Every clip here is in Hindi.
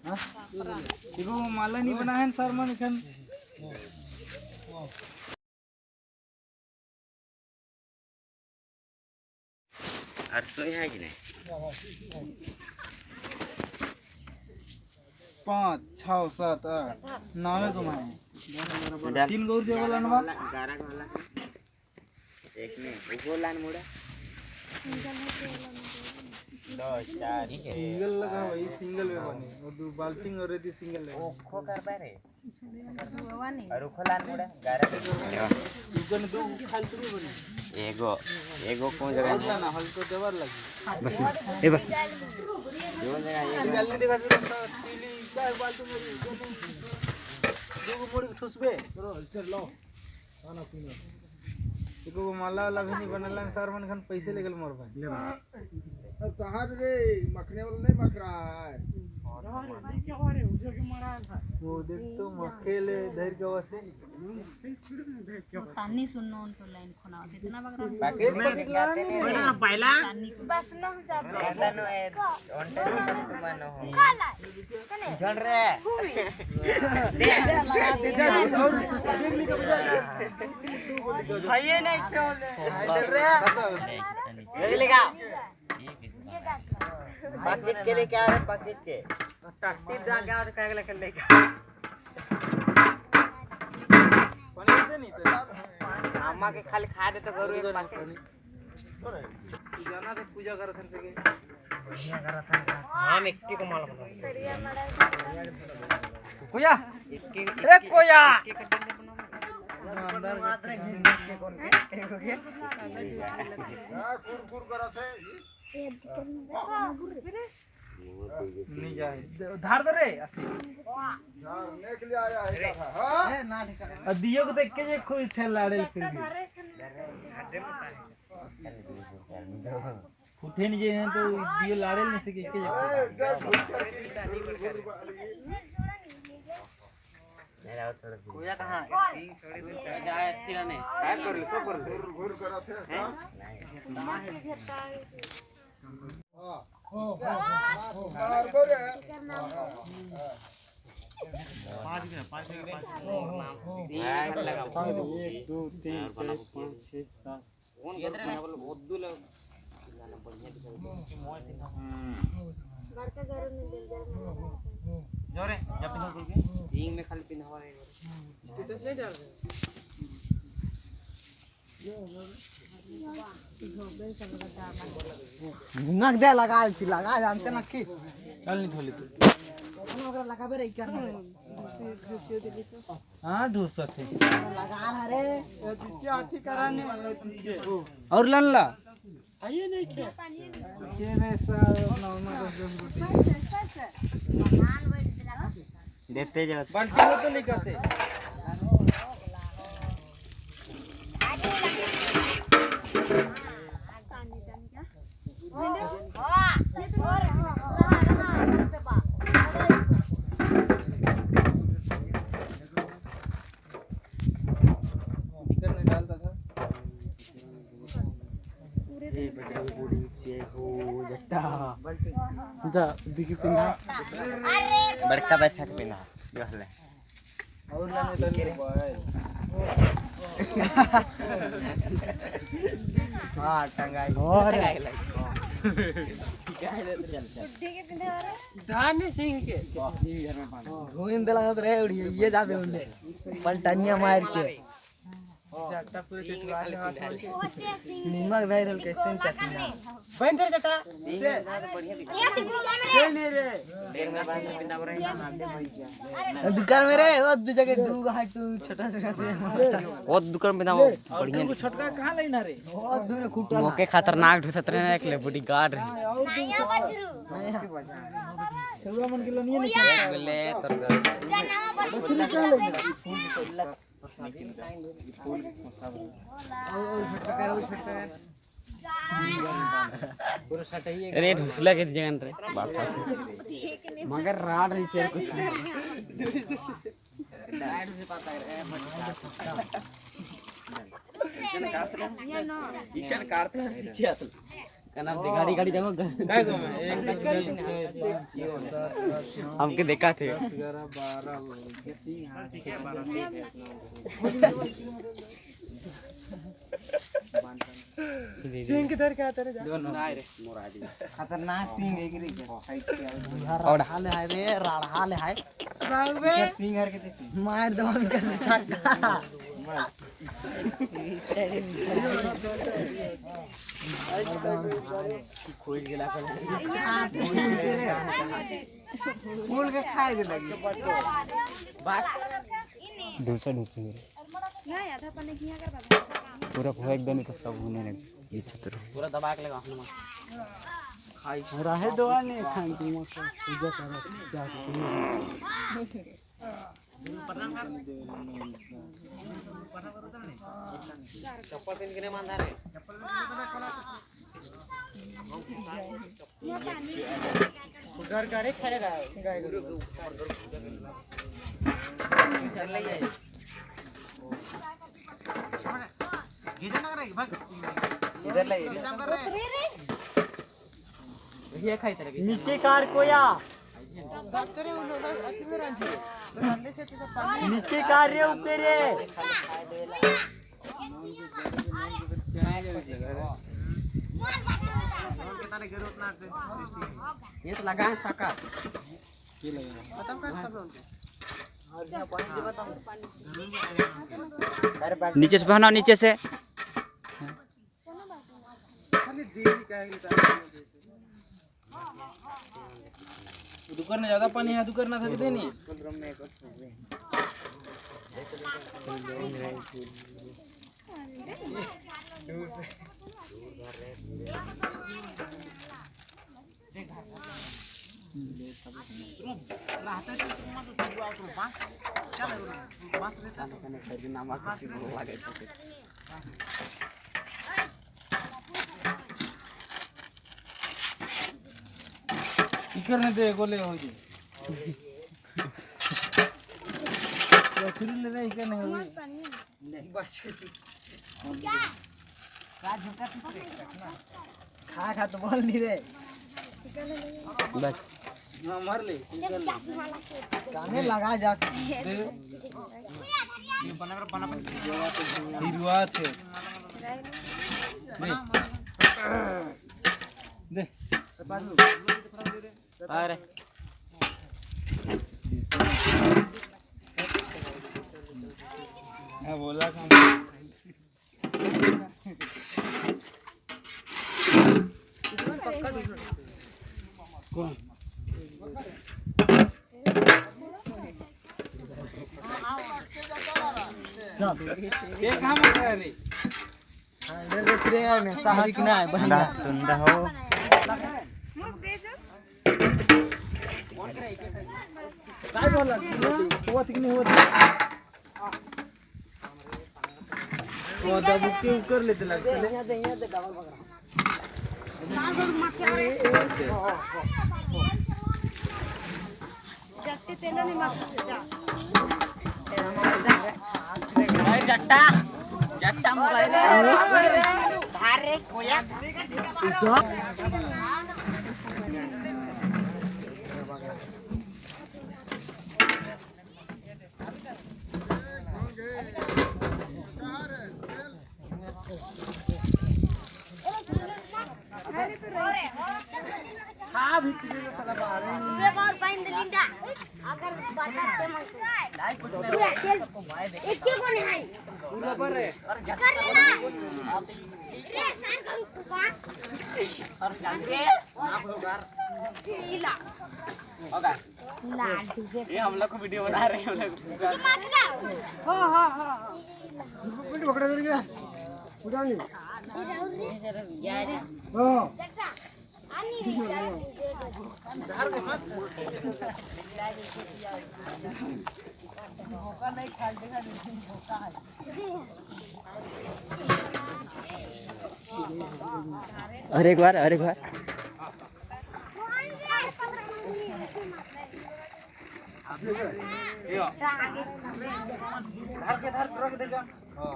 हां देखो माला नहीं बना है सर मन खन अरसोई है कि नहीं 5 6 7 8 9 घुमाए 3 गौर जे वाला नवा 11 वाला एक में वो लान मुड़ा 2 4 सिंगल लगा भाई सिंगल में बने और दो बाल्टिंग और रेती सिंगल ले ओ खो कर बारे और खो लान मुड़ा 11 दुकान दो फालतू में बने एगो कौन जगह ना हल तो देवर लगी बस ए बस जो जगह ये गैलरी दिखा दे तीली चार बाल्टी में दो मोड़ ठुसबे रो चल लो खाना पीना एको माला वाला भी नहीं बनला सर मन खन पैसे लेगल मोर भाई ले अब कहां रे मखने वाला नहीं मख रहा है वो देख तो मक्केले धैर के वास्ते पानी सुननो उनको लाइन खोना इतना बगरा बाकी में दिखाते नहीं ना पहला बस ना सब कहता नो ए ऑन टाइम पर तुम न हो जल रे दे लगा दे और भाई नहीं क्यों रे लेगा पैकेट के लिए क्या है पैकेट के टट्टी जा गया और क्या लेकर लेगा पानी दे नहीं तो अम्मा के खाली खा दे तो करू एक पैकेट जाना तो पूजा करत हन सके बढ़िया करत है हां मिट्टी को माल कोया ए कोया अंदर मात्र के कौन के हो गया हां कुर करत है नहीं जाए धार दे रे ऐसे यार नेक ले आया है हां ना और दियो को देख के जे कोई छे लाड़े फिर भी फुटे नहीं जे तो दियो लाड़े नहीं सके के मेरा थोड़ा कोया कहां थोड़ी दूर जाए तिराने काय कर लो सो कर घुर करत है हां मार को रे 5 लगा 1 2 3 4 5 6 7 कौन गेदरे ना बोल ओद्दू ले जाना बढ़िया दिखा बड़का घर में मिल जाए जोरे जब पिन करके सिंग में खाली पिनवा रे स्टेटस नहीं डाल रहे नक दे लगा जानते ना की कल नहीं थोली तू कोनो ओकरा लगाबे रे क्या हां ढूस सकते लगा रे दित्य हाथी कराने और लन ला आइए नहीं के के ऐसा नॉर्मल रोटी देते जा बाल्टी में तो नहीं करते डालता था ए बच्चा बूढ़ी से हो जट्टा जा दिखी पिना बड़का बच्चा के पिना जो हले और लाने लगे भाई हां टंगाई और धान सिंह के घूम देला रे उड़ी ये जाबे उन्ने पलटनिया मार के चट्टा पूरे चटवा ले हाथ निमक नहीं रहल कैसे चटनी बन दे जटा बढ़िया दिखा नहीं रे देर में बाद में पिंदा बरे ना दुकान में रे वो दू जगह दू हाथ छोटा छोटा से वो दुकान में ना बढ़िया छोटका कहां लेना रे वो दूर खुटा मोके खतरनाक ढुसत रे एक ले बड़ी गार्ड रे नया बजरू छुआ मन के लिए नहीं बोले तोर जना बजरू फूल अरे ढुसला के जगन रे मगर राड रही से कुछ डायट से पता है ईशान काटते हैं पीछे आते गाड़ी गाड़ी जाओ काय गो मैं 1 2 3 4 हमके देखा थे 11 12 सिंह किधर क्या तेरे जा दोनों खतरनाक सिंह है कि रे और हाल है रे राढ़ा ले है बाबे सिंह हर के मार दो उनके से छक्का खोल गेला फूल के खाए दे लगी बात ढूंढे नहीं आधा पानी किया कर पूरा फेंक देने तो सब होने लगे ये छत्र पूरा दबा के लगा हनुमान खाई रहे दवा नहीं खाई तुम पूजा करो क्या चप्पल तीन किने मांदा रे घर गाड़ी खाएगा गाय गुरु चल ले जाए इधर ले ये खाई तेरे नीचे कार कोया नीचे कार रे ऊपर रे ये तो लगा है साका नीचे से बहना नीचे से दुकान में ज्यादा पानी है दुकान ना थक देनी करने दे गोले हो जी तो फिर ले नहीं करने हो खा खा तो बोल नहीं रे बस ना मार ले गाने लगा जा हिरवा थे दे अरे मैं बोला कौन ये कहाँ मर रहा है रे ले फिरे में साहब की ना है बंदा सुंदर हो काय बोला होत की नाही होत वो दबू के कर लेते लगते जट्टा जट्टा मोबाइल धारे कोया हाँ भीतर में साला बाहर एक और पाइन दे लिंदा अगर बात से मन एक के कोने है पूरा पर है कर लेना रे सार का कुका और जाके आप लोग घर इला होगा लाडू से ये हम लोग को वीडियो बना रहे हैं हम लोग मार ना हां पकड़ा दे गया उड़ा नहीं हां जट्टा आनी मौका नहीं खा देखा मौका है और एक बार धर के धर रख दे जा हां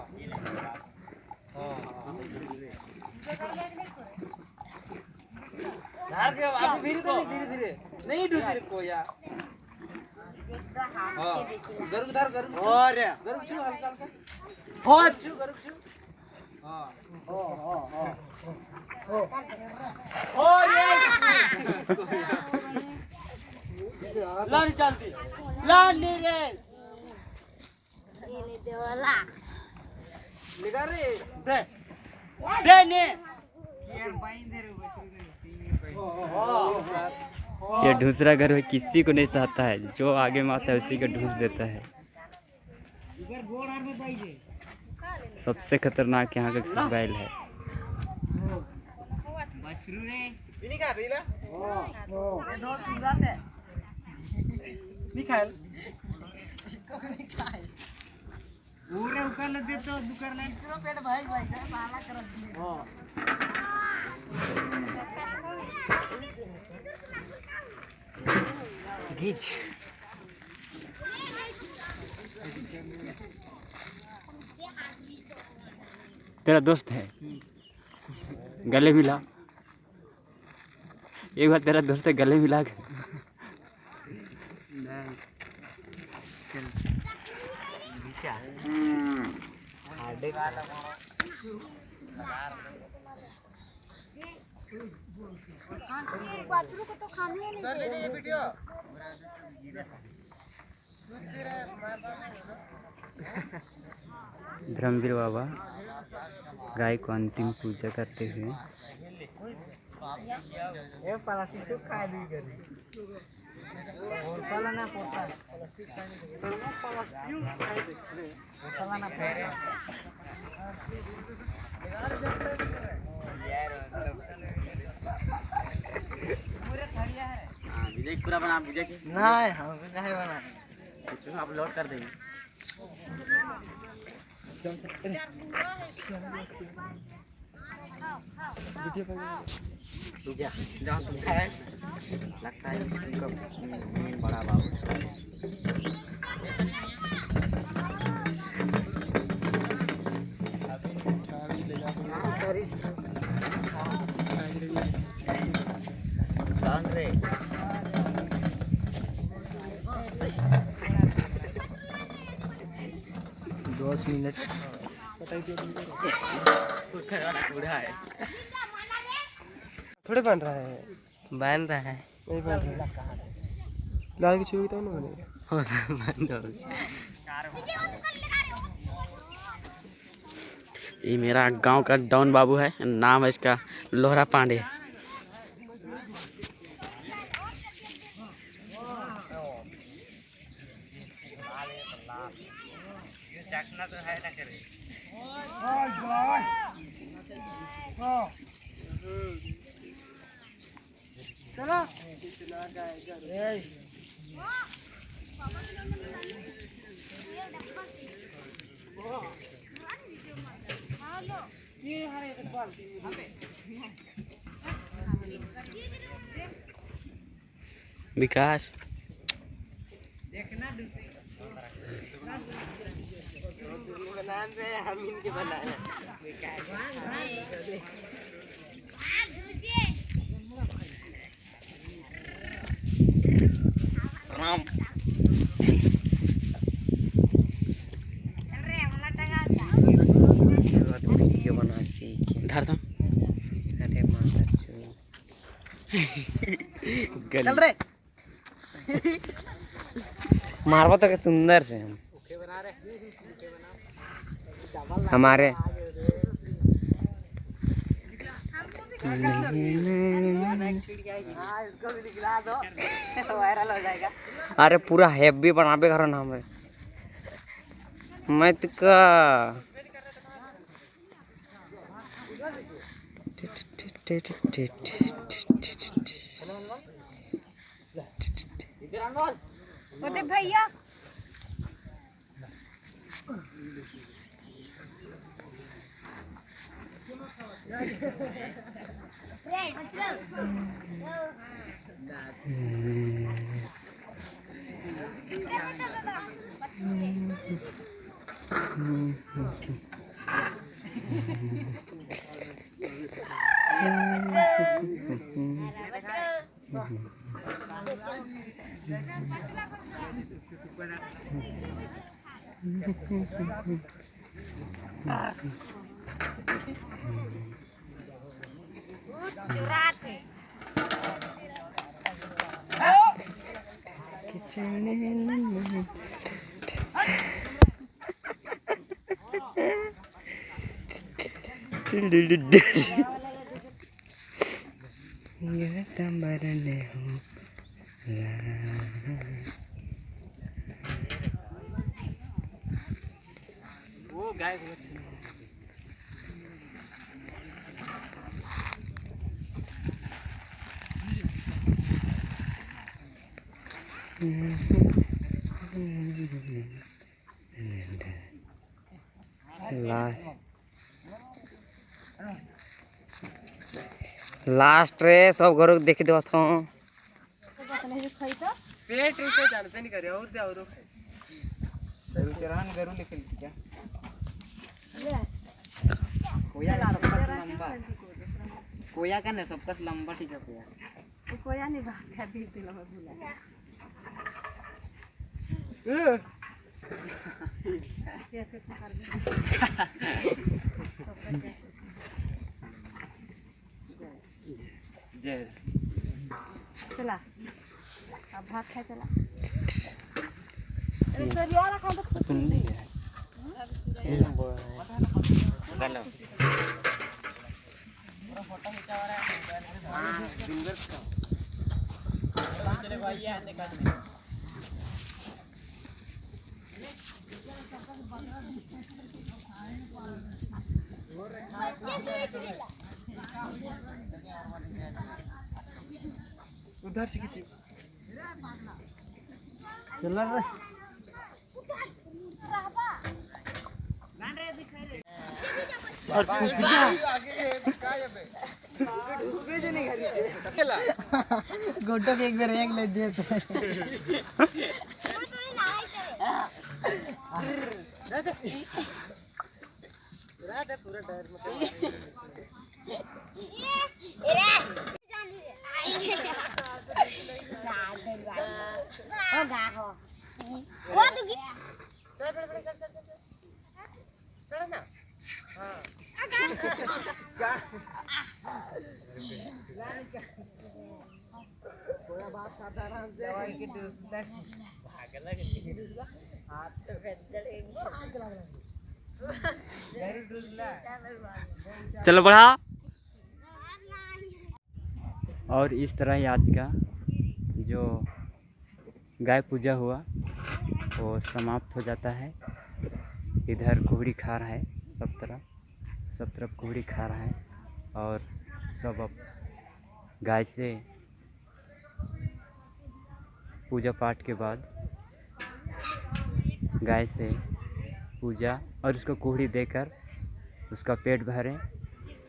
आगे आप धीरे धीरे नहीं दूसरे को यार हां गरुड़ धर गरुड़ और गरुड़ छू हल्का हल्का हो छू गरुड़ छू हां और लानी चलती लानी रे ये ले देवला निगार रे दे ने यार बाइन दे रे ये दूसरा घर में किसी को नहीं सहता है, जो आगे में आता है उसी को ढूंढ देता है। सबसे खतरनाक यहाँ का बैल है। पूरे उकर ले दे तो दुकर ले पेट भाई भाई साला कर हां घीच तेरा दोस्त है, गले मिला। एक बार तेरा दोस्त है, गले मिला के बच्चों को तो खाने ही नहीं वीडियो धर्मवीर बाबा गाय को अंतिम पूजा करते हुए विजय पूरा बना विजय की नहीं हम नहीं बना इसमें अपलोड कर देंगे जहाँ तुम खाए लगता है इसका बड़ा बाबू दस मिनट थोड़े बन रहा है, बन रहा है नहीं बन रहा है। लाल की छुई तो नहीं बनेगा। ये मेरा गांव का डॉन बाबू है, नाम है इसका लोहरा पांडे। विकास राम वीडियो बना सीखे धर दम। अरे माता चल रे मारवा तो सुंदर से हम हमारे इसको भी दिखला दो वायरल हो जाएगा। अरे पूरा हैवी बनाबे करो ना हमें मैं तो का बोले भैया ये तंबरने हो वो गाय लास्ट रे सब घर देखी देवा था पेट रीते जानते नहीं करे और जा और गरु चरान गरु निकल क्या कोया सबका लंबा कोया का ना सबका लंबा ठीक है कोया कोया नहीं बात है भी दिल में भूला कैसे कर जय चला अब भात खा चला अरे तो यार खा तो सुन नहीं है हेलो चले भाई आने का उधर से किसी चल रे और गोटो के एक बार एक ले दे पूरा टायर चलो बढ़ा। और इस तरह ही आज का जो गाय पूजा हुआ वो समाप्त हो जाता है। इधर कुहड़ी खा रहा है, सब तरफ कुहड़ी खा रहा है और सब अब गाय से पूजा पाठ के बाद गाय से पूजा और उसको कुहड़ी देकर उसका पेट भरें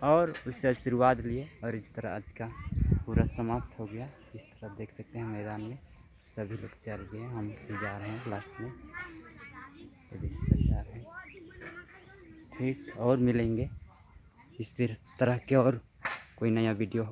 और उससे आशीर्वाद लिए। और इस तरह आज का पूरा समाप्त हो गया। इस तरह देख सकते हैं मैदान में सभी लोग चल गए, हम भी जा रहे हैं लास्ट में, तो इस तरह जा रहे हैं। ठीक, और मिलेंगे इस तरह के और कोई नया वीडियो।